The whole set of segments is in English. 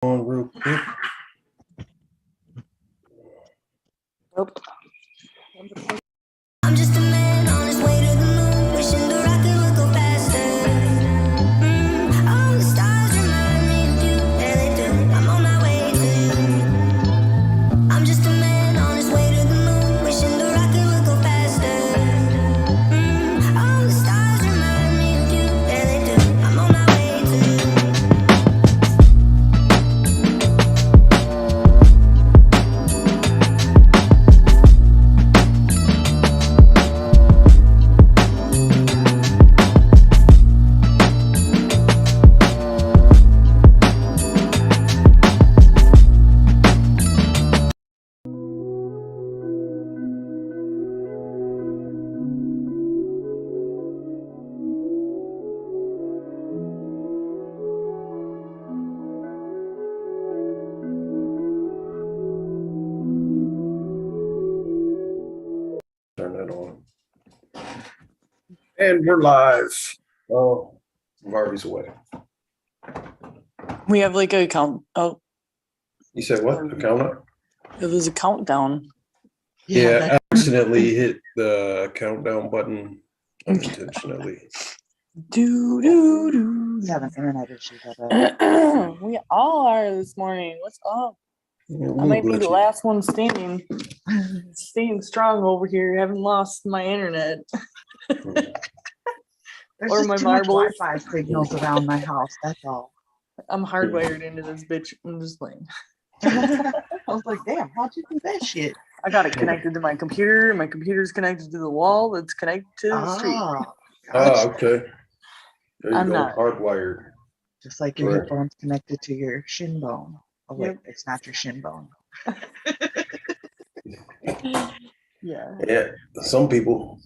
On real quick. Nope. I'm just a man on his way to the moon, wishing the rocket would go faster. All the stars remind me of you, yeah they do. I'm on my way to you. I'm just a man on his way to the moon, wishing the rocket would go faster. All the stars remind me of you, yeah they do. I'm on my way to you. Turn that on. And we're live. Oh, Harvey's away. We have like a count. Oh, You said what? A count up? there's a countdown. Yeah, I accidentally hit the countdown button unintentionally. Do do do. We have an internet issue. But We all are this morning. What's up? Yeah, I might be the glitchy. last one standing. Staying strong over here. Haven't lost my internet. there's Or just my too much marbles. Wi-Fi signals around my house. That's all. I'm hardwired into this bitch. I'm just playing. I was like, damn, how'd you do that shit? I got it connected to my computer. My computer's connected to the wall that's connected to the street. Ah, Ah, okay. There you I'm go. not. Hardwired. just like your Correct. headphones connected to your shin bone. Oh wait, Yep. it's not your shin bone. Yeah. Yeah, some people.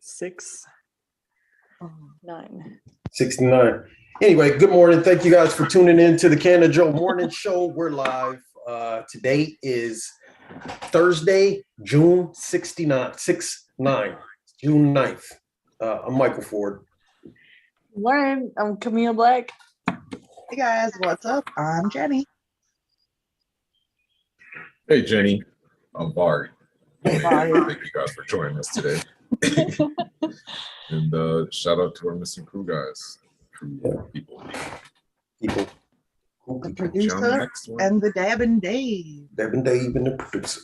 6, Oh, 9. 69. Anyway, good morning. Thank you guys for tuning in to the Canna-Joe Morning Show. We're live. Today is Thursday, June 9th. I'm Michael Ford. Learn. I'm Camille Black. hey guys, what's up? I'm Jenny. Hey Jenny, I'm Bari. Bari. Thank you guys for joining us today. And shout out to our missing crew guys. People. People. The John, producer next one. and the Dab and Dave. Devin Dave and the producer.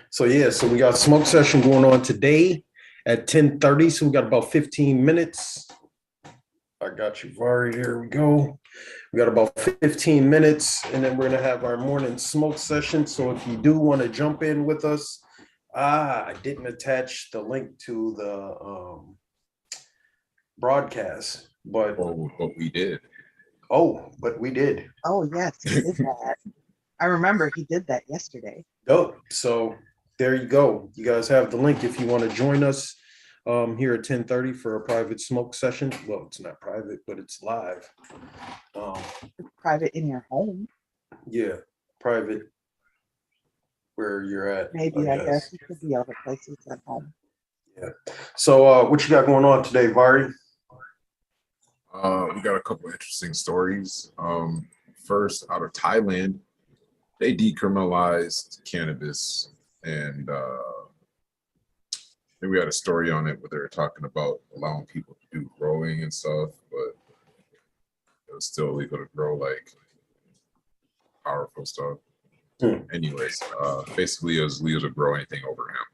So we got a smoke session going on today at 10:30. So we got about 15 minutes. I got you, Vari. Here we go. We got about 15 minutes, and then we're gonna have our morning smoke session. So if you do want to jump in with us, I didn't attach the link to the broadcast, but we did. but we did. Oh yes, he did that. I remember he did that yesterday. Oh, so there you go. You guys have the link if you want to join us here at 10:30 for a private smoke session. Well, it's not private, but it's live. It's private in your home. Yeah, private where you're at. Maybe I guess it could be other places at home. Yeah. So what you got going on today, Vari? We got a couple of interesting stories. First, out of Thailand, they decriminalized cannabis, and then we had a story on it where they were talking about allowing people to do growing and stuff, but it was still illegal to grow like powerful stuff. Anyways, basically it was legal to grow anything over hemp.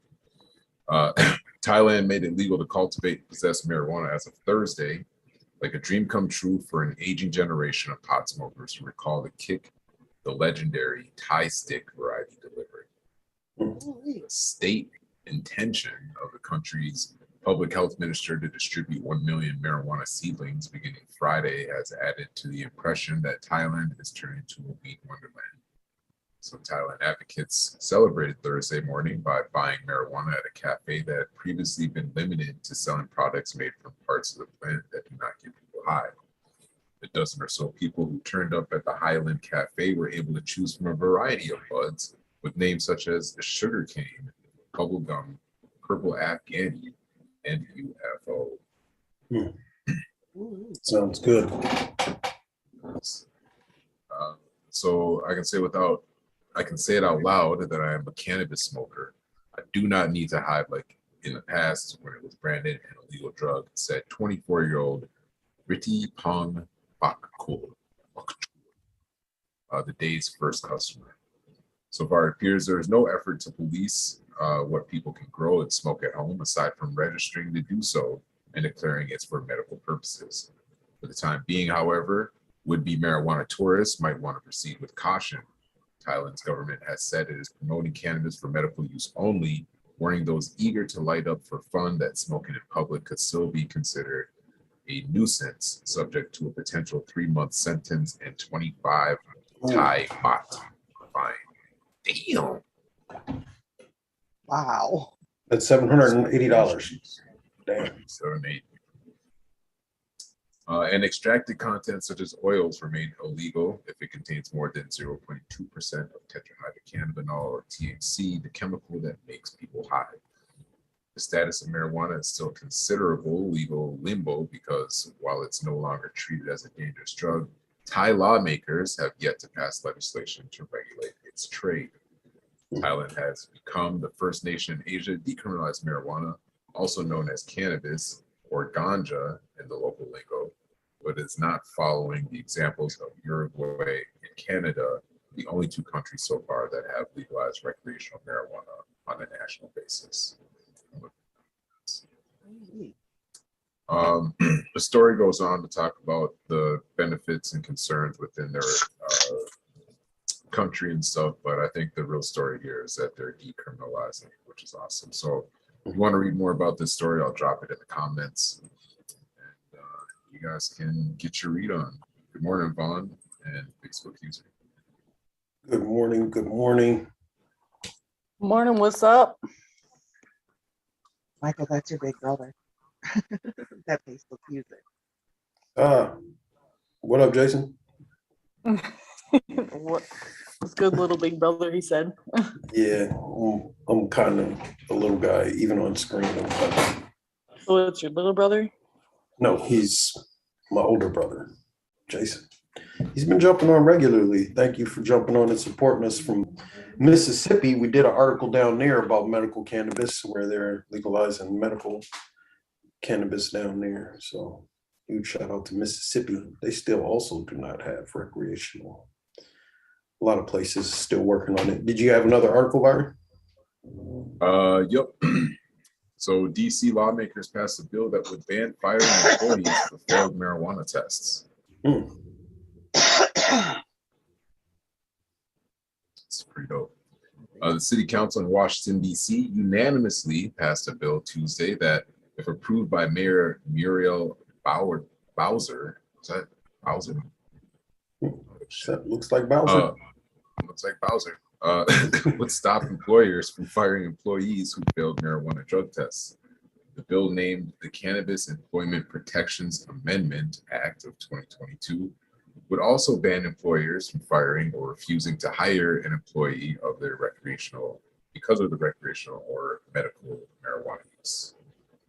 Thailand made it legal to cultivate and possess marijuana as of Thursday, like a dream come true for an aging generation of pot smokers who recall the kick the legendary Thai stick variety delivered. The state intention of the country's public health minister to distribute 1 million marijuana seedlings beginning Friday has added to the impression that Thailand is turning into a weed wonderland. So Thailand advocates celebrated Thursday morning by buying marijuana at a cafe that had previously been limited to selling products made from parts of the plant that do not get people high. The dozen or so people who turned up at the Highland Cafe were able to choose from a variety of buds with names such as the Sugar Cane, Bubblegum, Purple Afghani, and UFO. Sounds good. So I can say it out loud that I am a cannabis smoker. I do not need to hide like in the past when it was branded an illegal drug. It said 24-year-old Riti Pong Bakul, the day's first customer. So far, it appears there is no effort to police what people can grow and smoke at home, aside from registering to do so and declaring it's for medical purposes. For the time being, however, would-be marijuana tourists might want to proceed with caution. Thailand's government has said it is promoting cannabis for medical use only, warning those eager to light up for fun that smoking in public could still be considered a nuisance, subject to a potential 3-month sentence and 25 Thai baht fine. Damn. Wow. That's $780. Damn. 7-8. And extracted content such as oils remain illegal if it contains more than 0.2% of tetrahydrocannabinol or THC, the chemical that makes people high. The status of marijuana is still considerable legal limbo because while it's no longer treated as a dangerous drug, Thai lawmakers have yet to pass legislation to regulate its trade. Thailand has become the first nation in Asia to decriminalize marijuana, also known as cannabis or ganja in the local lingo, but is not following the examples of Uruguay and Canada, the only 2 countries so far that have legalized recreational marijuana on a national basis. The story goes on to talk about the benefits and concerns within their country and stuff, but I think the real story here is that they're decriminalizing, which is awesome. So if you want to read more about this story, I'll drop it in the comments. And you guys can get your read on. Good morning, Vaughn and Facebook user. Good morning. Good morning. Morning, what's up? Michael, that's your big brother. That Facebook user. What up, Jason? What's good, little big brother, he said. Yeah, I'm kind of a little guy, even on screen. So it's your little brother? No, he's my older brother, Jason. He's been jumping on regularly. Thank you for jumping on and supporting us from Mississippi. We did an article down there about medical cannabis, where they're legalizing medical cannabis down there. So huge shout out to Mississippi. They still also do not have recreational. A lot of places still working on it. Did you have another article, Byron? Yep. So DC lawmakers passed a bill that would ban firing employees for failed marijuana tests. It's pretty dope. The city council in Washington, D.C. unanimously passed a bill Tuesday that, if approved by Mayor Muriel Bowser, is that Bowser? That looks like Bowser. Looks like Bowser. Would stop employers from firing employees who failed marijuana drug tests. The bill, named the Cannabis Employment Protections Amendment Act of 2022, would also ban employers from firing or refusing to hire an employee of their recreational because of the recreational or medical marijuana use.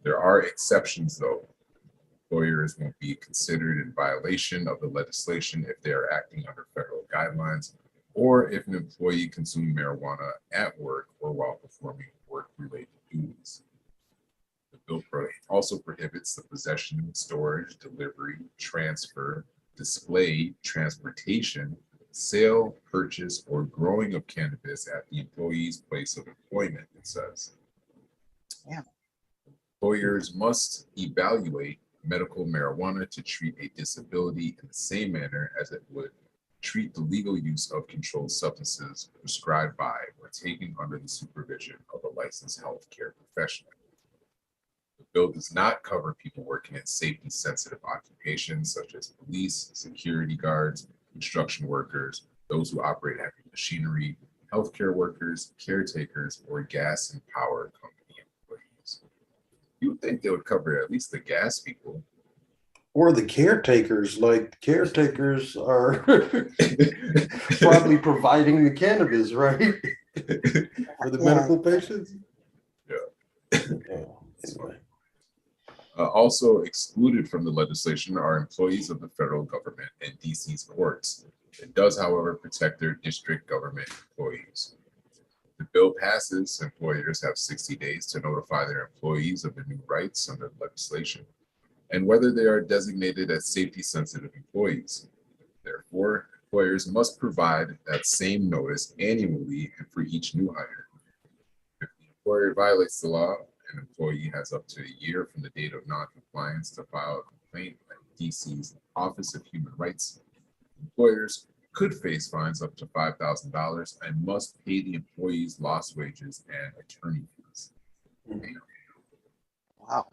There are exceptions, though. Employers won't be considered in violation of the legislation if they are acting under federal guidelines, or if an employee consumed marijuana at work or while performing work-related duties. The bill also prohibits the possession, storage, delivery, transfer, display, transportation, sale, purchase, or growing of cannabis at the employee's place of employment, it says. Yeah. Employers must evaluate medical marijuana to treat a disability in the same manner as it would treat the legal use of controlled substances prescribed by or taken under the supervision of a licensed healthcare professional. The bill does not cover people working in safety-sensitive occupations such as police, security guards, construction workers, those who operate heavy machinery, healthcare workers, caretakers, or gas and power company employees. You would think they would cover at least the gas people. Or the caretakers, like caretakers are probably providing the cannabis, right? For the medical patients. Yeah. Anyway. Also excluded from the legislation are employees of the federal government and DC's courts. It does, however, protect their district government employees. If the bill passes, employers have 60 days to notify their employees of the new rights under the legislation and whether they are designated as safety-sensitive employees. Therefore, employers must provide that same notice annually and for each new hire. If the employer violates the law, an employee has up to a year from the date of non-compliance to file a complaint at DC's Office of Human Rights. Employers could face fines up to $5,000 and must pay the employee's lost wages and attorney fees. Wow.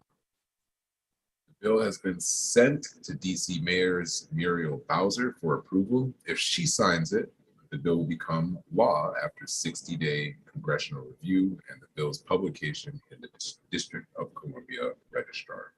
The bill has been sent to DC Mayor's Muriel Bowser for approval. If she signs it, the bill will become law after 60-day congressional review and the bill's publication in the District of Columbia Registrar.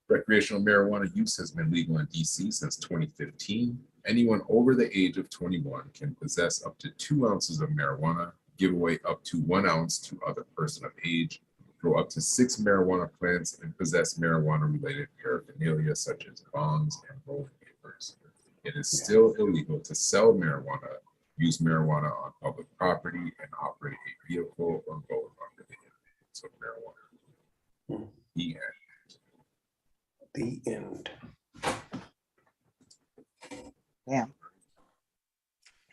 Recreational marijuana use has been legal in DC since 2015. Anyone over the age of 21 can possess up to 2 ounces of marijuana, give away up to 1 ounce to other person of age, grow up to 6 marijuana plants, and possess marijuana-related paraphernalia such as bongs and rolling papers. It is still illegal to sell marijuana, use marijuana on public property, and operate a vehicle or vote under the influence of marijuana. The end. The end. Damn.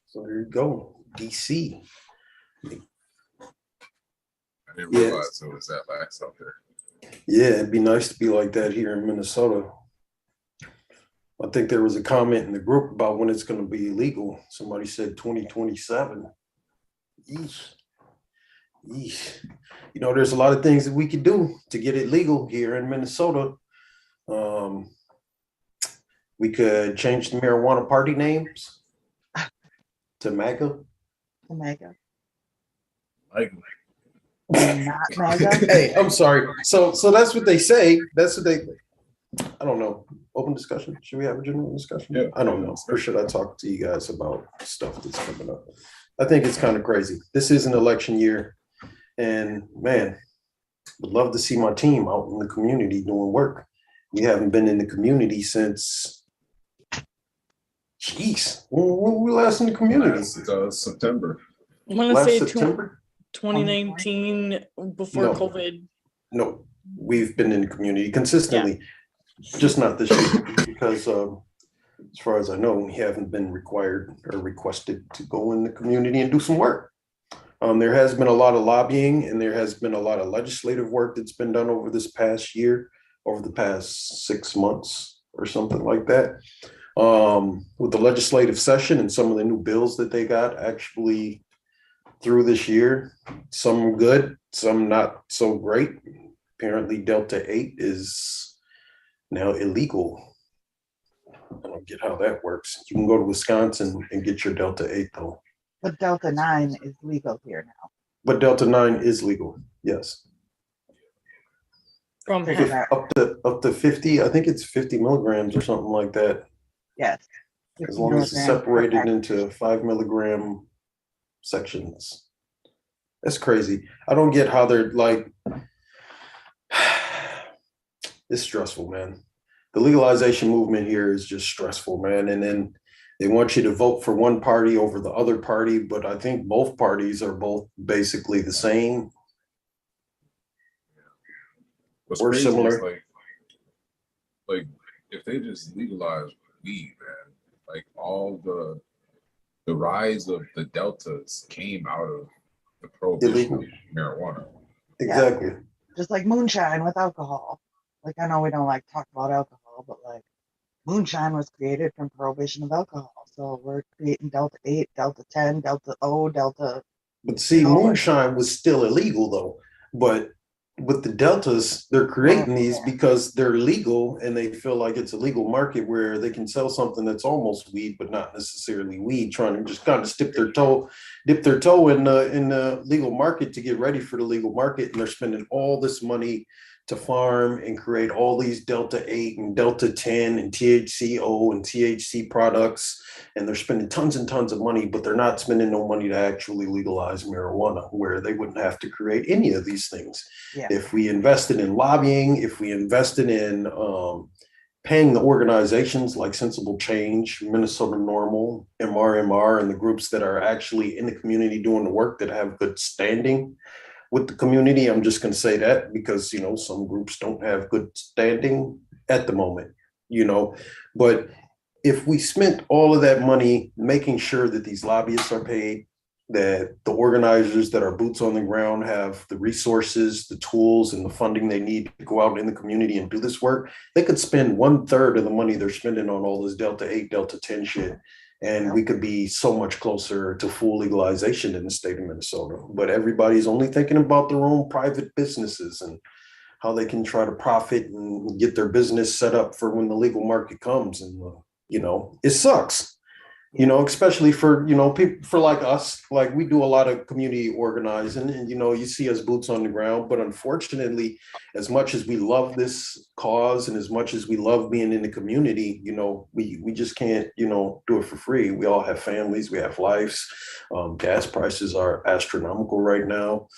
So there you go. DC. I didn't Yeah. realize it was that lax out there. Yeah, it'd be nice to be like that here in Minnesota. I think there was a comment in the group about when it's going to be illegal. Somebody said 2027. Yeesh. Yeesh. You know, there's a lot of things that we could do to get it legal here in Minnesota. We could change the marijuana party names to MAGA. Omega. Like, Not mega. Hey, I'm sorry. So that's what they say. That's what they. I don't know. Open discussion. Should we have a general discussion? Yeah. I don't know. Or should I talk to you guys about stuff that's coming up? I think it's kind of crazy. This is an election year, and man, would love to see my team out in the community doing work. We haven't been in the community since. Jeez, when were we last in the community? last, September. I'm gonna Last say September? 2019 before No. COVID. No, we've been in the community consistently, just not this year because as far as I know, we haven't been required or requested to go in the community and do some work. There has been a lot of lobbying and there has been a lot of legislative work that's been done over this past year, over the past 6 months or something like that. With the legislative session and some of the new bills that they got actually through this year, some good, some not so great. Apparently Delta 8 is now illegal. I don't get how that works. You can go to Wisconsin and get your Delta 8 though. But Delta 9 is legal here now. But Delta 9 is legal, yes. From Figure that- Up to 50, I think it's 50 milligrams or something like that. Yes. As long as it's separated into 5 milligram sections. That's crazy. I don't get how they're like, it's stressful, man. The legalization movement here is just stressful, man. And then they want you to vote for one party over the other party, but I think both parties are both basically the same. What's Or crazy is similar. like if they just legalize weed, man, like all the rise of the deltas came out of the prohibition of marijuana. Exactly. Just like moonshine with alcohol. Like, I know we don't like talk about alcohol, but like moonshine was created from prohibition of alcohol. So we're creating Delta 8, Delta 10, Delta O, Delta. But see, moonshine was still illegal though. But with the deltas, they're creating these because they're legal and they feel like it's a legal market where they can sell something that's almost weed, but not necessarily weed, trying to just kind of dip their toe in the legal market to get ready for the legal market. And they're spending all this money to farm and create all these Delta 8 and Delta 10 and THCO and THC products. And they're spending tons and tons of money, but they're not spending no money to actually legalize marijuana, where they wouldn't have to create any of these things. Yeah. If we invested in lobbying, if we invested in paying the organizations like Sensible Change, Minnesota Normal, MRMR, and the groups that are actually in the community doing the work that have good standing with the community. I'm just going to say that because, you know, some groups don't have good standing at the moment, you know, but if we spent all of that money making sure that these lobbyists are paid, that the organizers that are boots on the ground have the resources, the tools, and the funding they need to go out in the community and do this work, they could spend 1/3 of the money they're spending on all this Delta 8, Delta 10 shit. And we could be so much closer to full legalization in the state of Minnesota. But everybody's only thinking about their own private businesses and how they can try to profit and get their business set up for when the legal market comes. And, you know, it sucks. You know, especially for, you know, people for like us, like we do a lot of community organizing and, you know, you see us boots on the ground, but unfortunately, as much as we love this cause and as much as we love being in the community, you know, we just can't, you know, do it for free. We all have families, we have lives. Gas prices are astronomical right now.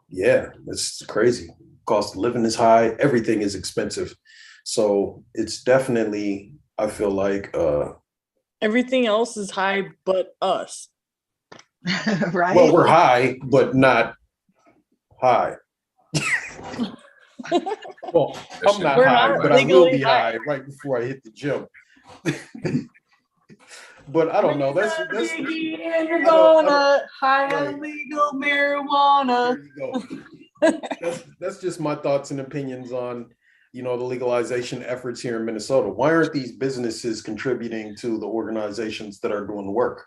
Yeah, it's crazy. Cost of living is high. Everything is expensive. So it's definitely, I feel like, Everything else is high but us. Right? well, we're high, but not high. Well, I'm not We're high, not but I will legally be high. high right before I hit the gym. But I don't know. That's Biggie, and you're I don't- gonna high right. illegal marijuana. there you go. That's just my thoughts and opinions on, you know, the legalization efforts here in Minnesota. Why aren't these businesses contributing to the organizations that are doing the work?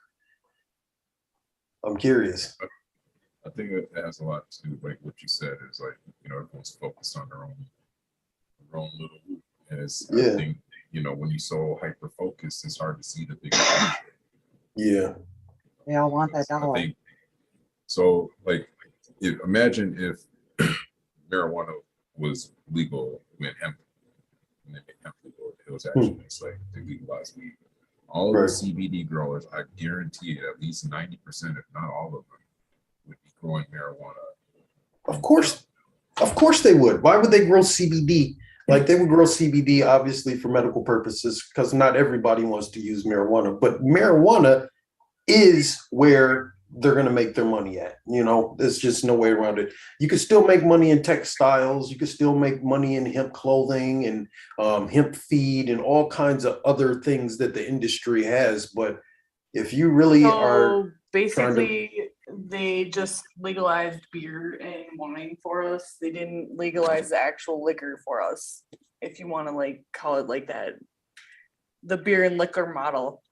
I'm curious. I think it has a lot to do, like what you said, is like, you know, everyone's focused on their own little group. And it's, Yeah. I think, you know, when you're so hyper focused, it's hard to see the big picture. Yeah. They all want that I dollar. think so. Like, imagine if marijuana was legal when hemp, when they made hemp legal, it was actually it's like they legalized weed. All of Right. the CBD growers, I guarantee it, at least 90%, if not all of them, would be growing marijuana. Of course they would. Why would they grow CBD? Like they would grow CBD obviously for medical purposes because not everybody wants to use marijuana, but marijuana is where they're going to make their money at. You know, there's just no way around it. You can still make money in textiles. You can still make money in hemp clothing and hemp feed and all kinds of other things that the industry has. But if you really are So basically, they just legalized beer and wine for us. They didn't legalize the actual liquor for us, if you want to like call it like that. The beer and liquor model,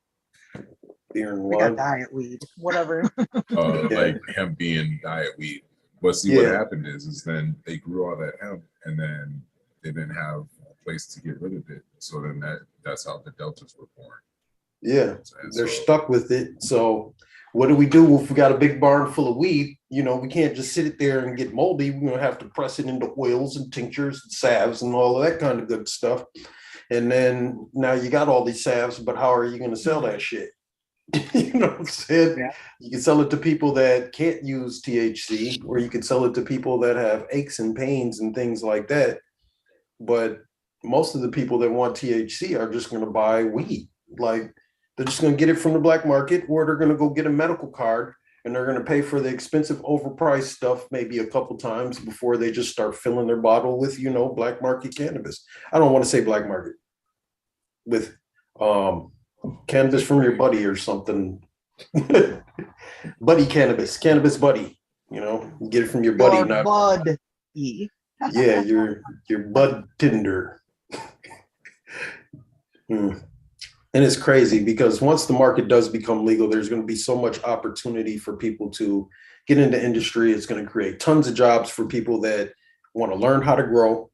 beer and We got wine, diet weed. whatever. Like hemp being diet weed. But see, what happened is then they grew all that hemp, and then they didn't have a place to get rid of it. So then that's how the deltas were born. yeah, And they're so- stuck with it. So what do we do if we got a big barn full of weed? You know, we can't just sit it there and get moldy. We're gonna have to press it into oils and tinctures and salves and all of that kind of good stuff. And then now you got all these salves, but how are you gonna sell that shit? You know what I'm saying? Yeah. You can sell it to people that can't use THC, or you can sell it to people that have aches and pains and things like that. But most of the people that want THC are just going to buy weed. Like they're just going to get it from the black market, or they're going to go get a medical card and they're going to pay for the expensive overpriced stuff maybe a couple times before they just start filling their bottle with, you know, black market cannabis. I don't want to say black market, with cannabis from your buddy or something. Buddy cannabis buddy, you know, you get it from your buddy, Your not bud. E. yeah, your bud Tinder. And it's crazy because once the market does become legal, there's going to be so much opportunity for people to get into industry. It's going to create tons of jobs for people that want to learn how to grow.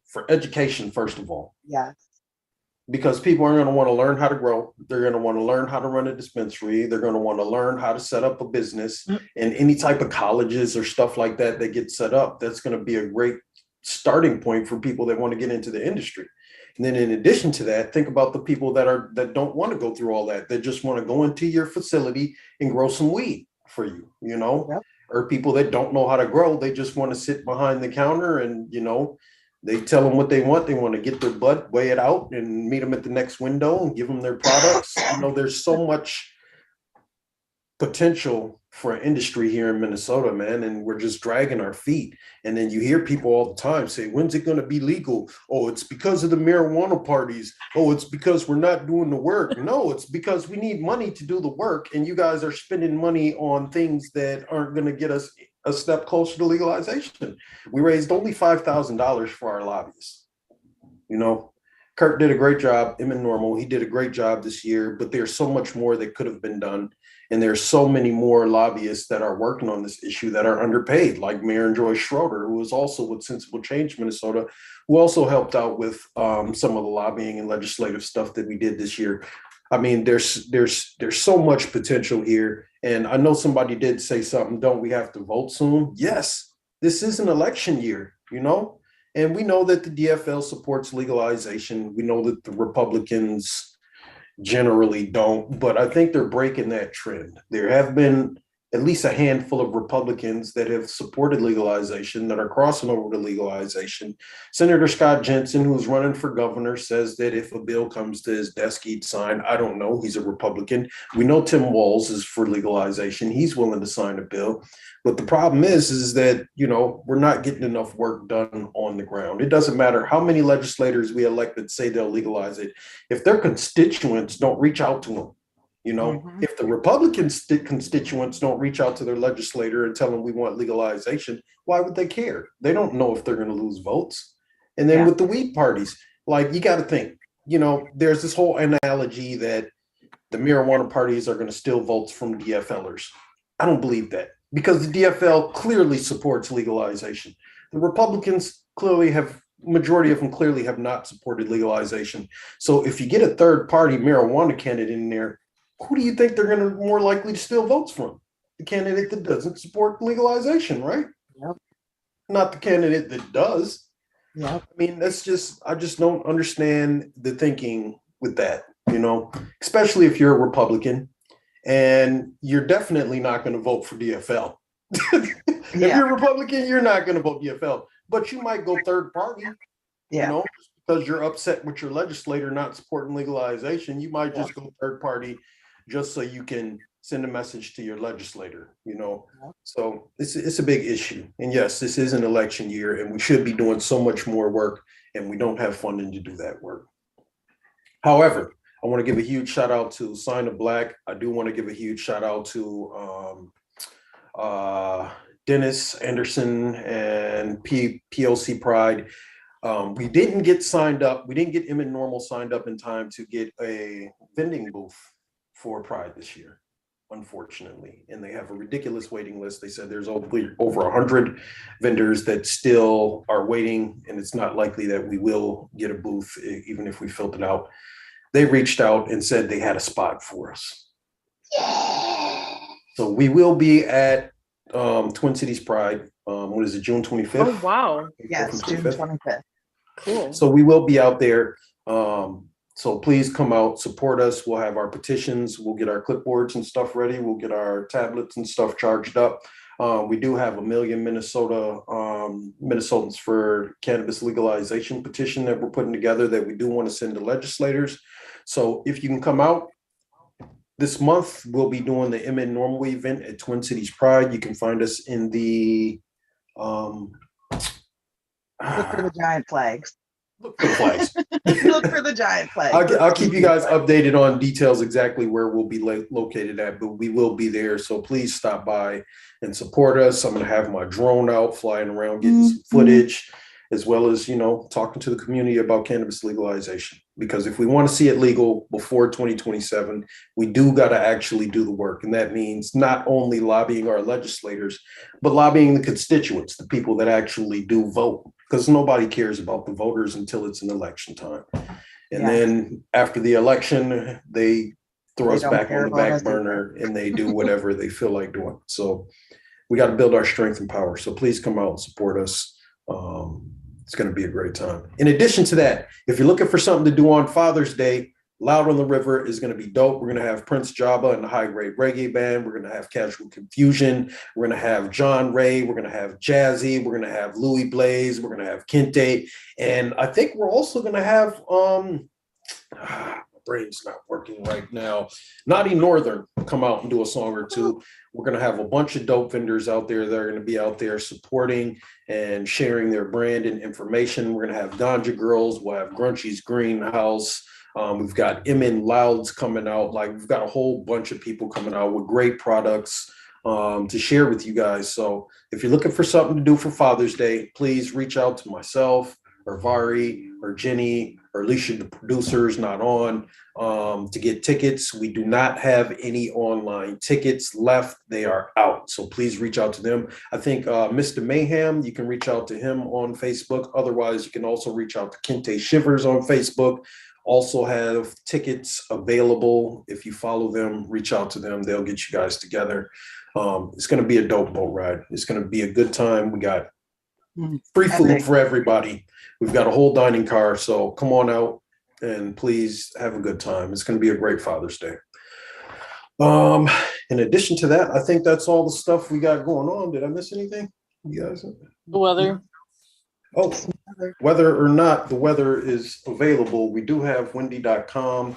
For education, first of all. Yes. Because people are going to want to learn how to grow. They're going to want to learn how to run a dispensary. They're going to want to learn how to set up a business, and any type of colleges or stuff like that get set up. That's going to be a great starting point for people that want to get into the industry. And then in addition to that, think about the people that don't want to go through all that. They just want to go into your facility and grow some weed for you, you know, Yep. or people that don't know how to grow. They just want to sit behind the counter and, you know, they tell them what they want. They want to get their butt, weigh it out, and meet them at the next window and give them their products. You know, there's so much potential for an industry here in Minnesota, man, and we're just dragging our feet. And then you hear people all the time say, when's it going to be legal? Oh, it's because of the marijuana parties. Oh, it's because we're not doing the work. No, it's because we need money to do the work, and you guys are spending money on things that aren't going to get us a step closer to legalization. We raised only $5,000 for our lobbyists. You know, Kurt did a great job. Emmett Normal, he did a great job this year, but there's so much more that could have been done. And there's so many more lobbyists that are working on this issue that are underpaid, like Mayor Joyce Schroeder, who was also with Sensible Change Minnesota, who also helped out with some of the lobbying and legislative stuff that we did this year. I mean, there's so much potential here. And I know somebody did say something, don't we have to vote soon? Yes, this is an election year, you know? And we know that the DFL supports legalization. We know that the Republicans generally don't, but I think they're breaking that trend. There have been at least a handful of Republicans that have supported legalization, that are crossing over to legalization. Senator Scott Jensen, who's running for governor, says that if a bill comes to his desk, he'd sign. I don't know. He's a Republican. We know Tim Walz is for legalization. He's willing to sign a bill. But the problem is that, you know, we're not getting enough work done on the ground. It doesn't matter how many legislators we elected say they'll legalize it. If their constituents don't reach out to them, you know, if the Republican constituents don't reach out to their legislator and tell them we want legalization, why would they care? They don't know if they're going to lose votes. And then with the weed parties, like, you got to think, you know, there's this whole analogy that the marijuana parties are going to steal votes from DFLers. I don't believe that, because the DFL clearly supports legalization. The Republicans clearly have, majority of them clearly have not supported legalization. So if you get a third party marijuana candidate in there, who do you think they're going to more likely to steal votes from? The candidate that doesn't support legalization, right? Yep. Not the candidate that does. Yep. I mean, that's just, I just don't understand the thinking with that, you know, especially if you're a Republican, and you're definitely not going to vote for DFL. If you're a Republican, you're not going to vote DFL, but you might go third party, you know, because you're upset with your legislator not supporting legalization. You might just go third party just so you can send a message to your legislator, you know. So it's a big issue. And yes, this is an election year, and we should be doing so much more work, and we don't have funding to do that work. However, I want to give a huge shout out to Sign of Black. I do want to give a huge shout out to Dennis Anderson and POC Pride. We didn't get signed up. We didn't get Emmett Normal signed up in time to get a vending booth for Pride this year, unfortunately. And they have a ridiculous waiting list. They said there's over 100 vendors that still are waiting, and it's not likely that we will get a booth, even if we filled it out. They reached out and said they had a spot for us. So we will be at Twin Cities Pride. What is it, June 25th? Oh, wow. Yes, June 25th. Cool. So we will be out there. So please come out, support us. We'll have our petitions. We'll get our clipboards and stuff ready. We'll get our tablets and stuff charged up. We do have 1 million Minnesotans for cannabis legalization petition that we're putting together that we do want to send to legislators. So if you can come out this month, we'll be doing the MN Normal event at Twin Cities Pride. You can find us in the Look for the giant flags. Look for the flags. Look for the giant flags. I'll keep you guys updated on details exactly where we'll be located at, but we will be there. So please stop by and support us. I'm going to have my drone out flying around, getting some footage, as well as, you know, talking to the community about cannabis legalization. Because if we want to see it legal before 2027, we do got to actually do the work. And that means not only lobbying our legislators, but lobbying the constituents, the people that actually do vote. Because nobody cares about the voters until it's an election time. And then after the election, they throw us back on the back burner and they do whatever they feel like doing. So we got to build our strength and power. So please come out and support us. It's going to be a great time. In addition to that, if you're looking for something to do on Father's Day, Loud on the River is going to be dope. We're going to have Prince Jabba and the High Grade Reggae Band. We're going to have Casual Confusion. We're going to have John Ray. We're going to have Jazzy. We're going to have Louis Blaze. We're going to have Kente. And I think we're also going to have, my brain's not working right now, Naughty Northern come out and do a song or two. We're going to have a bunch of dope vendors out there that are going to be out there supporting and sharing their brand and information. We're going to have Ganja Girls. We'll have Grunchy's Greenhouse. We've got MN Louds coming out. Like, we've got a whole bunch of people coming out with great products to share with you guys. So if you're looking for something to do for Father's Day, please reach out to myself or Vari or Jenny or Alicia, the producer's not on, to get tickets. We do not have any online tickets left. They are out. So please reach out to them. I think Mr. Mayhem, you can reach out to him on Facebook. Otherwise, you can also reach out to Kente Shivers on Facebook. Also have tickets available. If you follow them, reach out to them. They'll get you guys together. It's going to be a dope boat ride. It's going to be a good time. We got free food for everybody. We've got a whole dining car. So come on out and please have a good time. It's going to be a great Father's Day. In addition to that, I think that's all the stuff we got going on. Did I miss anything? You guys? The weather. Oh, whether or not the weather is available, we do have windy.com.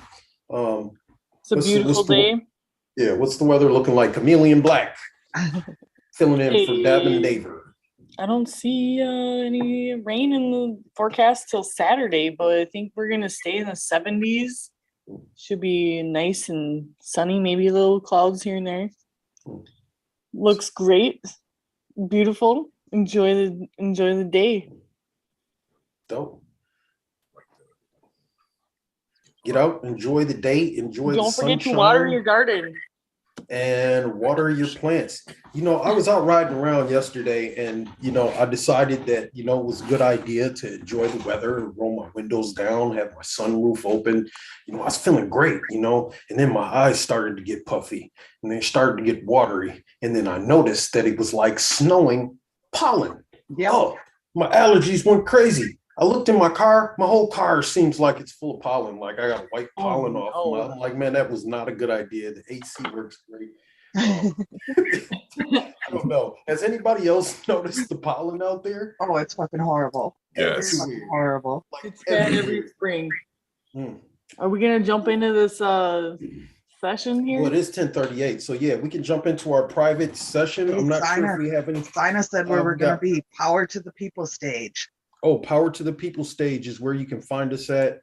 It's a beautiful day. Yeah, what's the weather looking like? Chameleon Black filling in for Davin Daver. I don't see any rain in the forecast till Saturday, but I think we're going to stay in the 70s. Should be nice and sunny, maybe little clouds here and there. Looks great. Beautiful. Enjoy the day. Dope. Get out, enjoy the day, enjoy the sunshine. Don't forget to water your garden. And water your plants. You know, I was out riding around yesterday and, you know, I decided that, you know, it was a good idea to enjoy the weather and roll my windows down, have my sunroof open. You know, I was feeling great, you know, and then my eyes started to get puffy and they started to get watery. And then I noticed that it was like snowing pollen. Yeah. Oh, my allergies went crazy. I looked in my car. My whole car seems like it's full of pollen. Like I got white pollen off. I'm like, man, that was not a good idea. The AC works great. I don't know. Has anybody else noticed the pollen out there? Oh, it's fucking horrible. Yes. It's fucking horrible. Like It's bad every spring. Hmm. Are we going to jump into this session here? Well, it is 10:38. So yeah, we can jump into our private session. I'm not sure if we have any. Sina said where we're going to be. Power to the people stage. Oh, Power to the People stage is where you can find us at.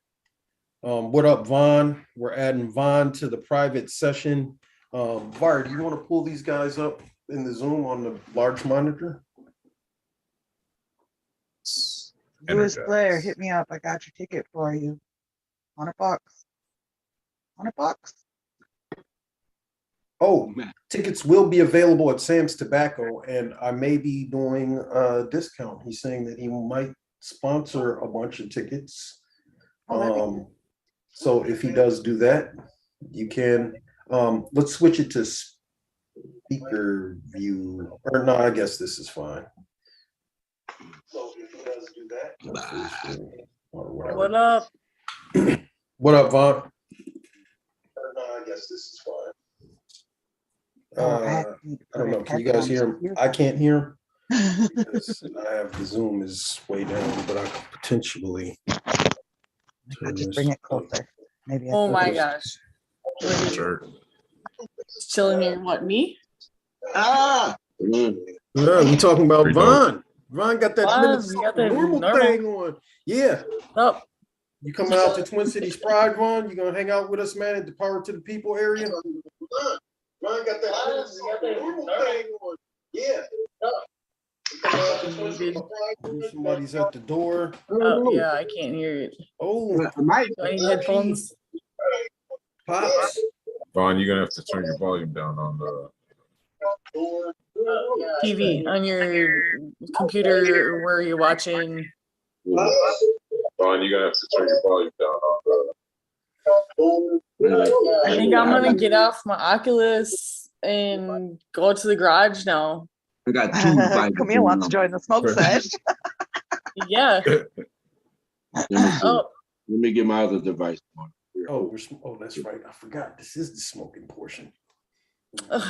What up, Vaughn? We're adding Vaughn to the private session. Var, do you want to pull these guys up in the Zoom on the large monitor? Lewis Blair, hit me up. I got your ticket for you. $100. $100. Oh, tickets will be available at Sam's Tobacco, and I may be doing a discount. He's saying that he might sponsor a bunch of tickets. So if he does do that, you can. Let's switch it to speaker view. Or no, I guess this is fine. So if he does do that, or whatever. What up? What up, Vaughn? Or no, I guess this is fine. I don't know. Can you guys hear him? I can't hear him. Because I have the Zoom is way down, but I could potentially I'll just bring it closer. Maybe. Oh my gosh. Sure. Chilling here. What, me? Yeah, we talking about Pretty Vaughn. Vaughn got that Vaughn, minutes you got that normal normal. thing on. Yeah. Up. You coming out to Twin Cities Pride, Vaughn? You gonna hang out with us, man, at the Power to the People area? Vaughn got that normal thing on. Yeah. Somebody's at the door. Oh, yeah, I can't hear it. Oh, I need headphones. Pops. Vaughn, you're gonna have to turn your volume down on the TV on your computer where you're watching. Vaughn, you're gonna have to turn your volume down on the I think I'm gonna get off my Oculus and go to the garage now. I got two Bibles Camille wants to join the smoke Sure. sesh. Yeah. Let me see. Oh, Let me get my other device on. Oh, that's right. I forgot. This is the smoking portion. ugh.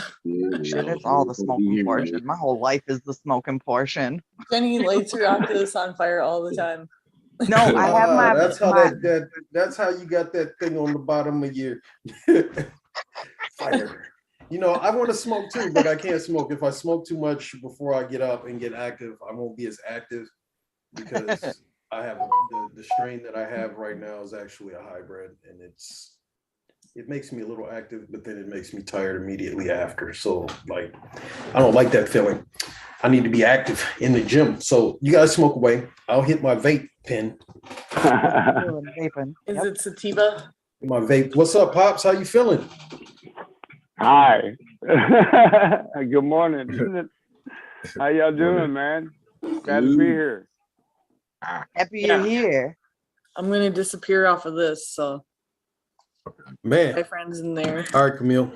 Shit, it's all the smoking portion. My whole life is the smoking portion. Jenny lights her Oculus on fire all the time. No, I have my. That's how my- that's how you got that thing on the bottom of your fire. You know, I want to smoke too, but I can't smoke. If I smoke too much before I get up and get active, I won't be as active because I have the strain that I have right now is actually a hybrid, and it makes me a little active, but then it makes me tired immediately after. So like, I don't like that feeling. I need to be active in the gym. So you guys smoke away. I'll hit my vape pen. Vaping. Is Yep. it sativa? My vape. What's up, Pops? How you feeling? Hi. Good morning. How y'all doing, man? Glad to be here. Happy Yeah. you're here. I'm gonna disappear off of this, so Man. my friend's in there. All right, Camille.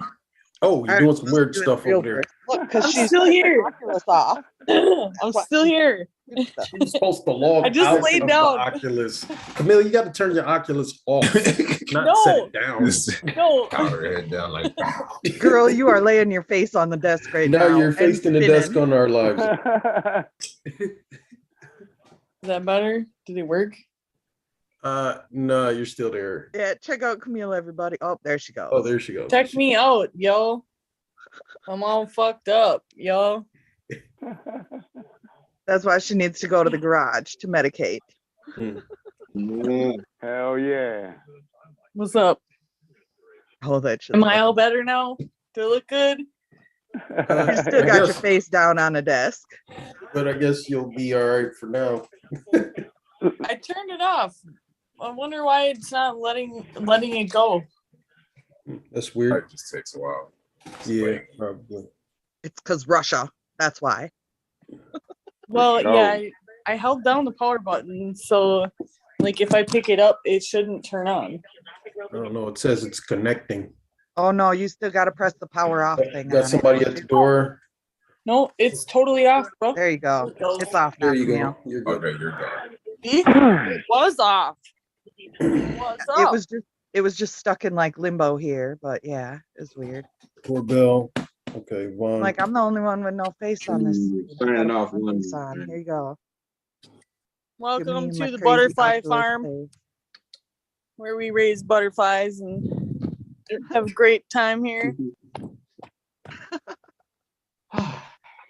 Oh, you're doing some weird stuff over there. Look, because I'm she's still here. Oculus off. I'm still here. You're supposed to log I just out laid of down. the Oculus. Camille, you got to turn your Oculus off, not No. set it down. Just No, power her head down like Girl, you are laying your face on the desk right now. Now you're and facing the spinning. desk on our lives. is that better? Did it work? No, you're still there. Yeah, check out Camille, everybody. Oh, there she goes. Oh, there she goes. Check me out, yo. I'm all fucked up, yo. That's why she needs to go to the garage to medicate. Yeah. Hell yeah. What's up? Oh, that shit. Am I all better now? Do I look good? You still I got your guess- face down on a desk. But I guess you'll be all right for now. I turned it off. I wonder why it's not letting it go. That's weird. it just takes a while. Yeah, probably. It's because Russia. That's why. Well, No. yeah, I held down the power button, so like if I pick it up, it shouldn't turn on. I don't know. It says it's connecting. Oh no, you still got to press the power off thing. Got on somebody it. at the door. No, it's totally off, bro. There you go. It's off now. There you Camille. go. You're good. Okay, you're done. See? It was off. What's up? It was just stuck in like limbo here, but yeah, it's weird. Poor Bill. Okay, Vaughn. Like I'm the only one with no face on this. Signing Gotta off put my one. face on. Here you go. Give me Welcome my to the crazy butterfly Oculus farm, face. where we raise butterflies and have a great time here.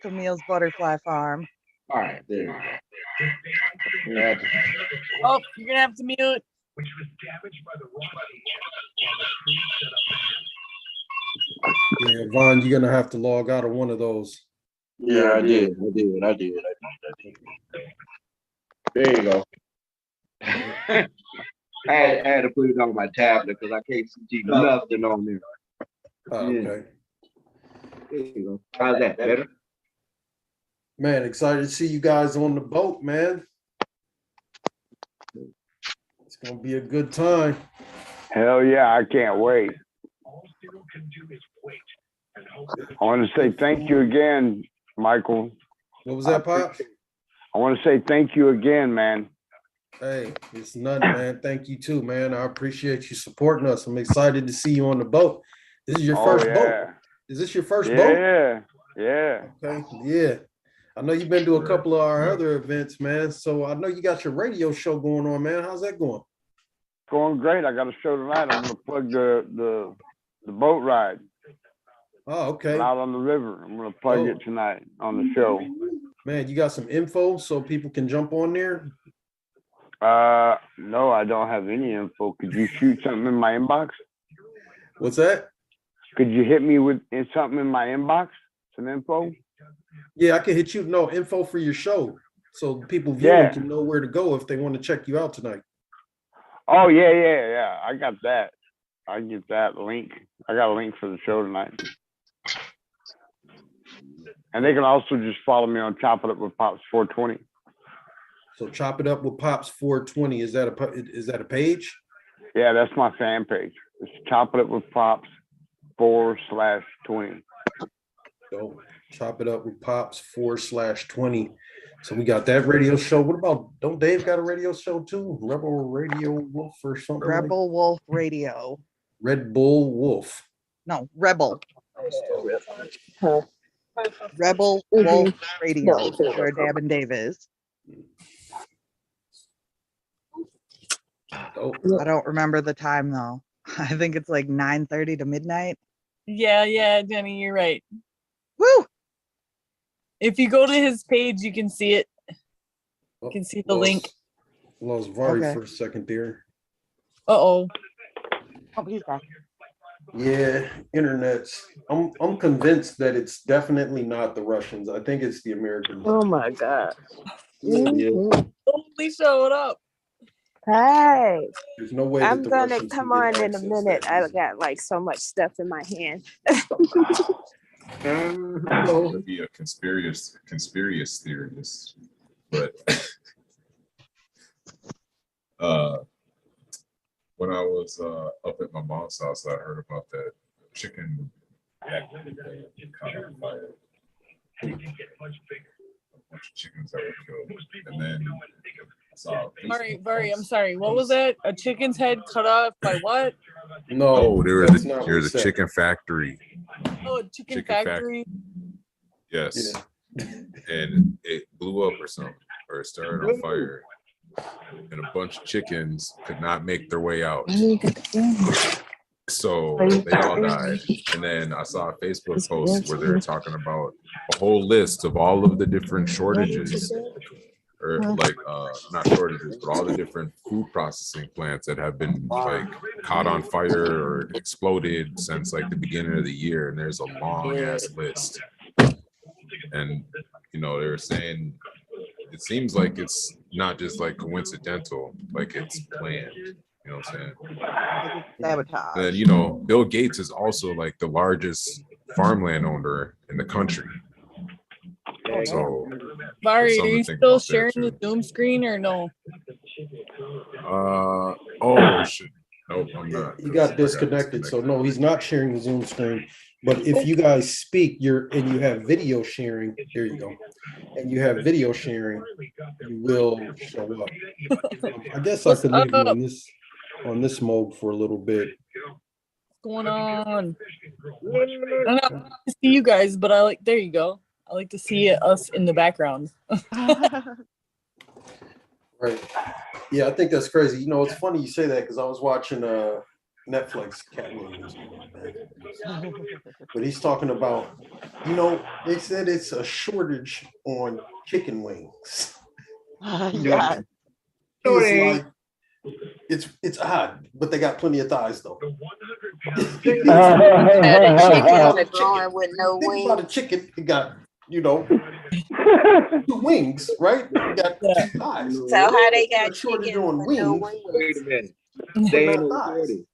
Camille's butterfly farm. All right, there you go. Yeah. Oh, you're gonna have to mute. Yeah, Vaughn, you're gonna have to log out of one of those. Yeah, I did. There you go. I had to put it on my tablet because I can't see nothing on there. Oh, Yeah. okay. There you go. How's that? Better? Man, excited to see you guys on the boat, man. It's gonna be a good time. Hell yeah, I can't wait. I want to say thank you again, Michael. What was that, Pop? I want to say thank you again, man. Hey, it's nothing, man. Thank you too, man. I appreciate you supporting us. I'm excited to see you on the boat. This is your first boat. Is this your first boat? Yeah. Okay, yeah. I know you've been to a couple of our other events, man. So I know you got your radio show going on, man. How's that going? Going great. I got a show tonight. I'm gonna plug the boat ride Oh, okay. out on the river. I'm gonna plug it tonight on the show. Man, you got some info so people can jump on there? No, I don't have any info. Could you shoot something in my inbox? What's that? Could you hit me with something in my inbox? Some info? Yeah, I can hit you. No, info for your show. So people viewing Yeah. can know where to go if they want to check you out tonight. Oh yeah. I got that. I get that link. I got a link for the show tonight. And they can also just follow me on Chop It Up with Pops 420. So Chop It Up with Pops 420. Is that a page? Yeah, that's my fan page. It's Chop It Up with Pops 4/20. So Chop It Up with Pops 4/20. So we got that radio show. What about, don't Dave got a radio show too? Rebel Radio Wolf or something? like- Rebel Wolf Radio. Red Bull Wolf. No, Rebel. Rebel Wolf Radio. That's where Dab and Dave is. Oh, I don't remember the time though. I think it's like 9:30 to midnight. Yeah, Jenny, you're right. Woo! If you go to his page, you can see it. You can see the link. Lost Vari Okay. for a second there. Uh-oh. Oh, he's back. Yeah, internet's. I'm convinced that it's definitely not the Russians. I think it's the Americans. Oh my God. Totally showed up. Hey, There's no way that I'm the gonna Russians come can on get in a access minute. that I easy. got like so much stuff in my hand. Could be a conspiracy theorist, but when I was up at my mom's house, I heard about that chicken factory that caught on fire. A bunch of chickens that were killed, and then I saw. a Facebook Vari, I'm post. sorry. What was that? A chicken's head cut off by what? No, Oh, that's not what there's he a said. chicken factory. Oh, a chicken Chicken fac- factory. Yes, Yeah. and it blew up or something, or it started on fire, and a bunch of chickens could not make their way out. So they all died. And then I saw a Facebook post where they were talking about a whole list of all of the different shortages, or like not shortages, but all the different food processing plants that have been like caught on fire or exploded since like the beginning of the year. And there's a long ass list. And you know, they were saying it seems like it's not just like coincidental, like it's planned. You know what I'm saying? Sabotage. And you know, Bill Gates is also like the largest farmland owner in the country. So Vari, are something to you think still about there, sharing the too. Zoom screen or no? Oh shit. Nope, I'm not. He got disconnected. So no, he's not sharing the Zoom screen. But if you guys speak, you have video sharing. There you go. And you have video sharing, you will show up. I guess I could leave you on this mode for a little bit. What's going on? I don't know to see you guys, but I like. There you go. I like to see us in the background. Right. Yeah, I think that's crazy. You know, it's funny you say that because I was watching Netflix Cat Williams. But he's talking about, you know, they said it's a shortage on chicken wings. Yeah. It's like it's odd, but they got plenty of thighs though. Chicken on the drawing with no Think about a wings. chicken, it got, you know, 2 wings, right? You got 2 thighs. So how they Got a got shortage chicken on with no wings. wings? Wait a minute. They ain't no shortage.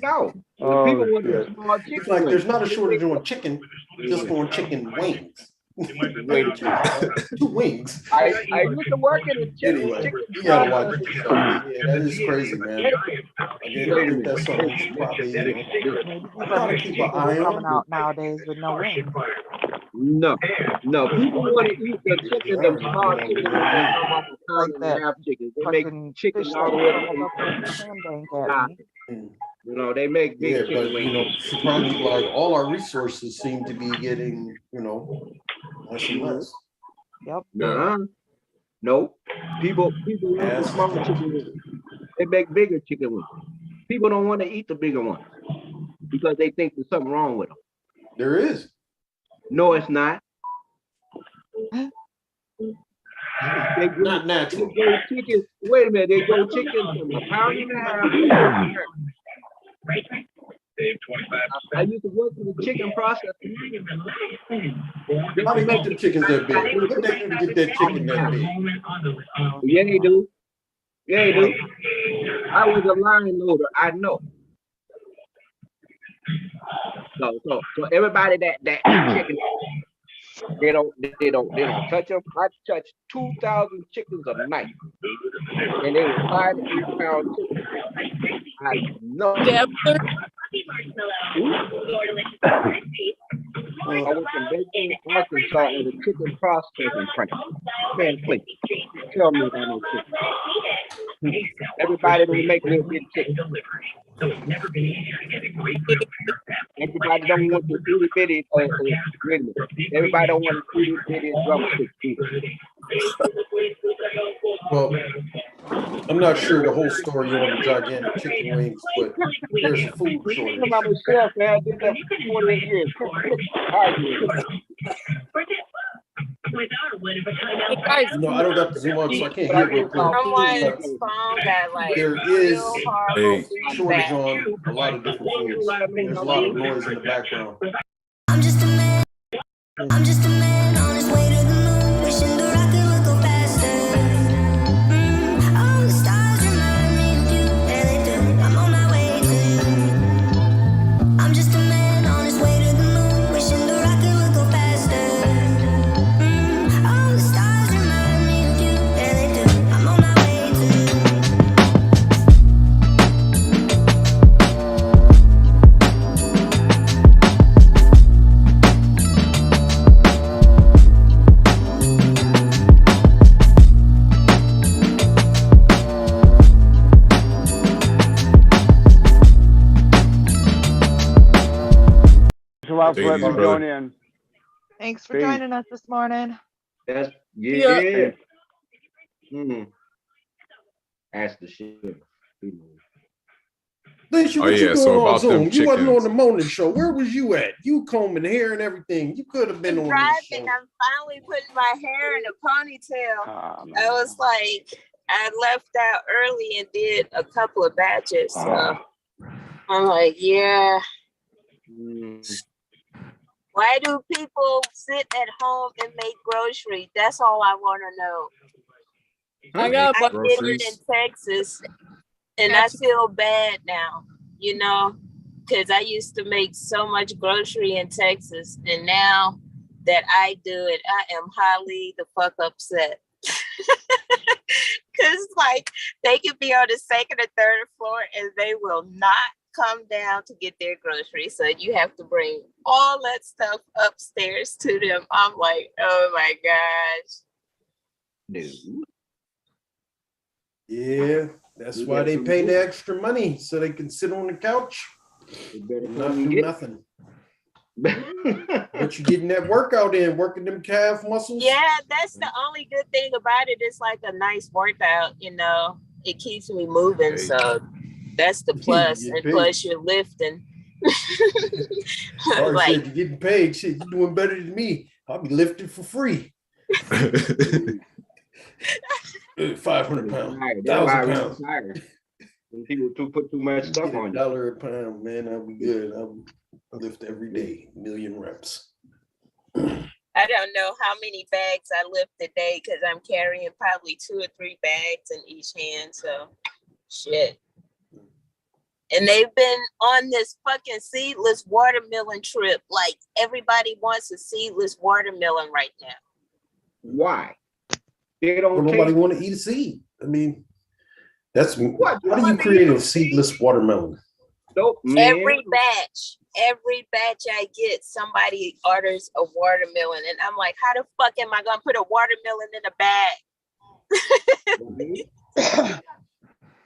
No. Oh, People want shit. the small It's chicken. like wings. there's not a shortage on chicken, just on chicken wings. Wait a minute. 2 wings. I used to work in the chicken. Anyway, you gotta watch it. Yeah, that is crazy, man. Again, I think that's something that's probably, you know, I gotta keep an eye Coming on. out nowadays with no wings. No. People want to eat the chicken, the small chicken, Like and that half chickens. They make Fucking chicken fish all that the way curls up. up in the sand bank at Nah. me. You know, they make big Yeah, chicken but you wings. know, she probably like all our resources seem to be getting, you know, less and less. Yep. Uh-huh. No. People eat the Yes. small chicken wings. They make bigger chicken wings. People don't want to eat the bigger one because they think there's something wrong with them. There is. No, it's not. They grow, Not natural. they grow chicken. Wait a minute, they grow chicken from a pound and a half. I used to work in the chicken process. How they make the chickens that big? What they do to get that chicken that big? Yeah, they do. Yeah, they do. I was a line loader. I know. So everybody that chicken, they don't touch them. I touch 2,000 chickens a night, and they were 5 to 8 pound chickens. I know. Deb, I was in Macon, Arkansas at a chicken processing plant. Man, please tell me about no chicken. Everybody don't make little bit chicken. Everybody don't want the itty bitty. Wait a minute. Everybody don't want the itty bitty drumstick. Well, I'm not sure the whole story on the gigantic chicken wings, but there's a food shortage. I'm myself, man. I did that for 28 years. No, I don't got the Zoom on, so I can't hear real clear. Someone's phone got like There real is horrible shortage feedback. on a lot of different foods. There's a lot of noise in the background. I'm just a man. I'm just a man on his way to the moon, wishing the rocket would go faster. All the stars remind me of you, yeah they do. I'm on my way to you. I'm just a man on his way to the moon, wishing the rocket would go faster. All the stars remind me of you, yeah they do. I'm on my way to you. Thanks a lot for letting me Ladies, join brother. in. Thanks for Peace. joining us this morning. That's Yeah. yeah. That's the shit. Lisa, Oh, what you yeah, doing so on about them Zoom? You wasn't on chickens. the morning show. Where was you at? You combing hair and everything. You could have been I'm on this driving. show. I'm finally putting my hair in a ponytail. Ah, I was like, I left out early and did a couple of batches. So I'm like, yeah. Why do people sit at home and make groceries? That's all I want to know. I got I a did it in Texas, and I feel bad now, you know, because I used to make so much grocery in Texas, and now that I do it, I am highly the fuck upset. Because, like, they could be on the second or third floor, and they will not come down to get their groceries. So you have to bring all that stuff upstairs to them. I'm like, oh my gosh. No. Yeah, that's why they pay the extra money so they can sit on the couch You better and not come do get nothing. But you getting that workout in, working them calf muscles. Yeah, that's the only good thing about it. It's like a nice workout, you know. It keeps me moving, Hey. so that's the plus. You And get plus, you're lifting. Or Like, said you're getting paid. Shit, you're doing better than me. I'll be lifting for free. 500 pounds, That's why 1,000 I pounds. retired. When people put too much stuff Get on you. $1 a pound, man. I'll be good. I'll lift every day, 1,000,000 reps. I don't know how many bags I lift a day because I'm carrying probably 2 or 3 bags in each hand. So, shit. And they've been on this fucking seedless watermelon trip. Like, everybody wants a seedless watermelon right now. Why? They Well, don't nobody take want to eat a seed. I mean, that's What? how do you create a seedless watermelon? dope, man. Every batch I get, somebody orders a watermelon. And I'm like, how the fuck am I going to put a watermelon in a bag?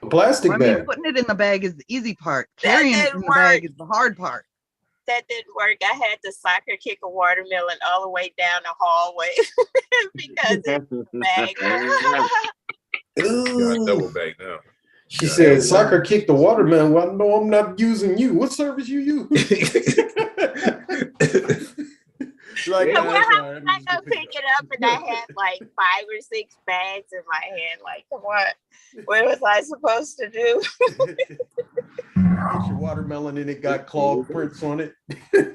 A plastic I mean, bag. putting it in the bag is the easy part. That Carrying it didn't in the bag work. is the hard part. That didn't work. I had to soccer kick a watermelon all the way down the hallway because it's a bag. Got a Ooh. double bag now. She Yeah, said, yeah. "Soccer kicked the watermelon." Well, no, I'm not using you. What service you use? Like, Yeah. Well, "Nah, it's how all right. I'm I just go gonna pick pick it up and I had like 5 or 6 bags in my hand. Like, come on, what was I supposed to do? Get your watermelon and it got claw prints on it. Oh,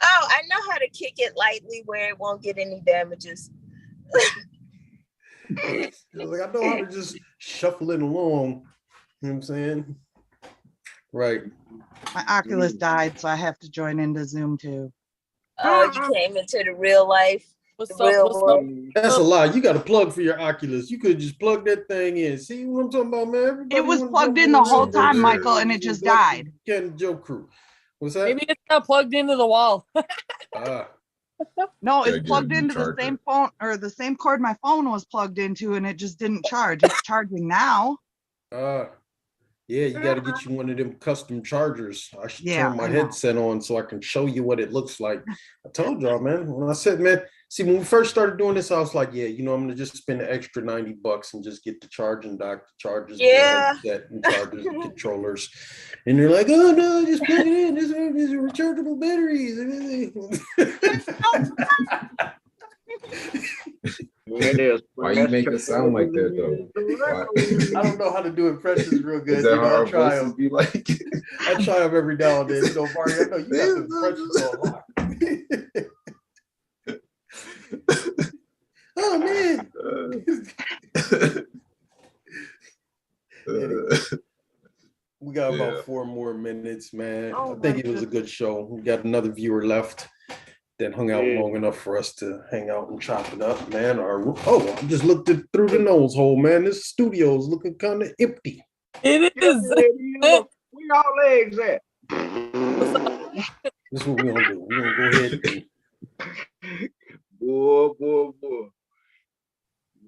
I know how to kick it lightly where it won't get any damages. Like, I know how to just shuffle it along. You know what I'm saying? Right. My Oculus died, so I have to join into Zoom too. Oh, you came into the real life. What's The up? real What's world. up? That's a lie. You got to plug for your Oculus. You could just plug that thing in. See what I'm talking about, man? Everybody It was wanna plugged jump in the on whole the time, there. Michael, and it just died. Canna-Joe crew. What's that? Maybe it's not plugged into the wall. Ah, No, Gotta it's get a plugged new into the charger. same phone or the same cord my phone was plugged into, and it just didn't charge. It's charging now. yeah, you got to get you one of them custom chargers. I should Yeah, turn my I know. headset on so I can show you what it looks like. I told y'all, man. When I said, man, see, when we first started doing this, I was like, yeah, I'm gonna just spend the extra $90 and just get the charging dock, the chargers, Yeah. the headset, and chargers, and controllers. And they're like, oh no, just plug it in. These are rechargeable batteries. Why you make it sound like that though? I don't know how to do impressions real good. Is that how I our try voices them. be like? I try them every now and then. Mario, I know you got the impressions on lock. Oh man. We got about 4 more minutes, man. Oh, I think it was a good show. We got another viewer left that hung out long enough for us to hang out and chop it up, man. I just looked through the nose hole, man. This studio is looking kind of empty. It is. Where y'all legs at? This is what we're gonna do. We're gonna go ahead and Boy.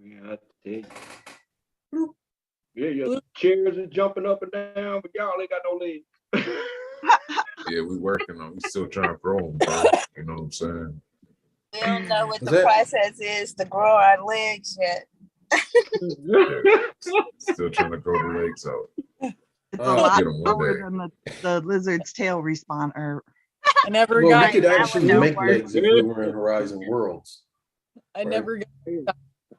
Yeah, I tell you. Yeah, your chairs is jumping up and down, but y'all ain't got no legs. Yeah, we working on. We still trying to grow them, bro. You know what I'm saying? We don't know what Is the that- process is to grow our legs yet. Still trying to grow the legs out. It's a Oh, lot get 'em one slower day. than the lizard's tail respawn or I never Well, we got. could that actually would make work. legs if we were in Horizon Worlds. I never got Take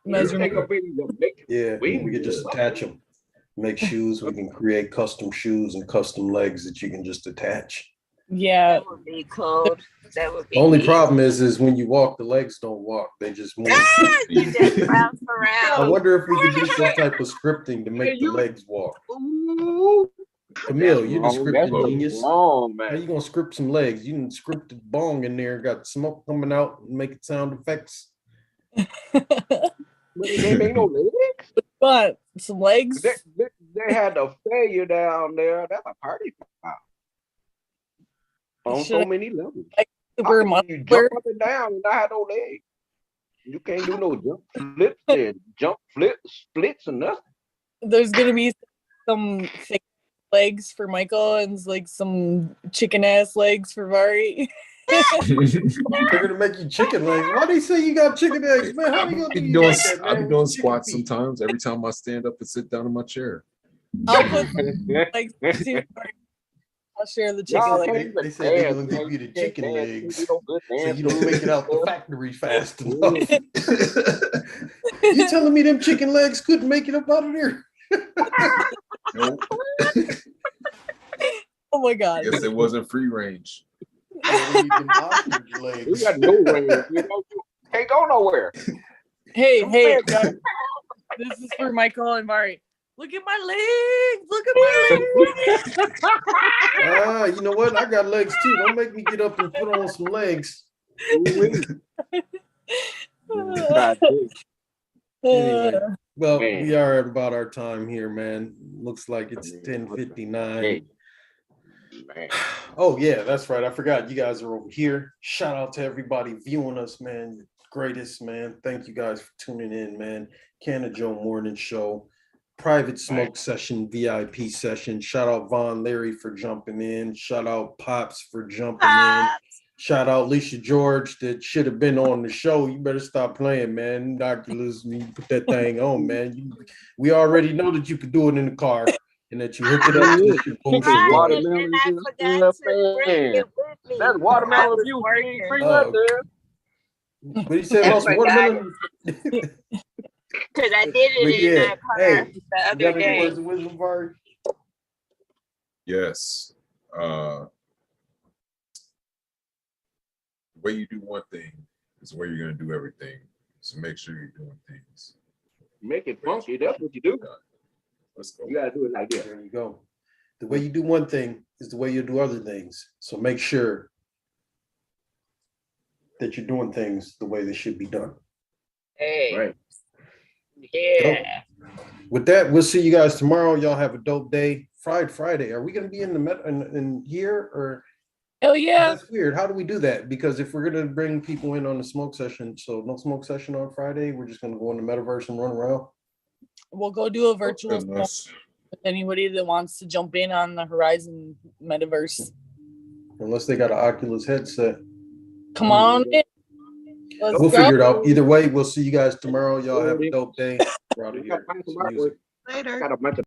measurement. a big make Yeah, we Wings. could just attach them. Make shoes. We can create custom shoes and custom legs that you can just attach. Yeah. That would be cool. That would be Only neat. problem is when you walk, the legs don't walk. They just move. You just bounce I around. wonder if we could do some type of scripting to make the legs walk. Ooh, Camille, you're the that's scripting genius. wrong, How you man. gonna script some legs? You can script the bong in there, got smoke coming out and make it sound effects. But they ain't no legs. But some legs. They had a failure down there. That's a party foul. On so Should've- many levels. Super How can you muscular. jump up and down and not have no legs? You can't do no jump flips and jump flips, splits and nothing. There's gonna be some fake legs for Michael and like some chicken ass legs for Vari. They're gonna make you chicken legs. Why they say you got chicken eggs, man? How you gonna I do be you doing, like that, I man? be doing Chicken squats feet. sometimes. Every time I stand up and sit down in my chair. I'll put legs too. I'll share the chicken Y'all legs. can't even They said they dance, gonna man. give you the You can't chicken dance. legs You don't good so dance you don't make it out the moves. factory fast enough. You telling me them chicken legs couldn't make it up out of there? Nope. Oh my I god. guess it wasn't free range. Yeah, we need them ostrich You legs. got no range. You know, you can't go nowhere. Hey, Them hey, legs- guys, this is for Michael and Vari. Look at my legs. Look at my legs. Ah, you know what? I got legs too. Don't make me get up and put on some legs. Anyway, well, Man. we are at about our time here, man. Looks like it's Man, 10:59. Hey, man. Oh yeah, that's right. I forgot you guys are over here. Shout out to everybody viewing us, man. You're greatest, man. Thank you guys for tuning in, man. Canna-Joe Morning Show, private smoke session, VIP session. Shout out Von Larry for jumping in. Shout out Pops for jumping in. Shout out Alicia George that should have been on the show. You better stop playing, man. Dr. Liz, you put that thing on, man. We already know that you could do it in the car and that you hook it up. With your boom That's boom. watermelon And I juice. forgot to bring it with me. That's I watermelon was juice. working. Bring that there. What do you say about some watermelon? Because I did it But in yeah, that car hey, the You other got any day. words of wisdom, Vari? Yes. The way you do one thing is the way you're gonna do everything. So make sure you're doing things. Make it funky. That's what you do. Let's go. You gotta do it like this. There you go. The way you do one thing is the way you do other things. So make sure that you're doing things the way they should be done. Hey, Right. yeah. With that, we'll see you guys tomorrow. Y'all have a dope day. Friday. Are we gonna be in the in here or Hell yeah. That's weird. How do we do that? Because if we're gonna bring people in on the smoke session, so no smoke session on Friday, we're just gonna go in the metaverse and run around. We'll go do a virtual smoke Goodness. with anybody that wants to jump in on the Horizon metaverse. Unless they got an Oculus headset. Come on in. Let's We'll go. figure it out. Either way, we'll see you guys tomorrow. Y'all have a dope day. We're out of We got here. to find some Some music. artwork. Later. Got a bunch of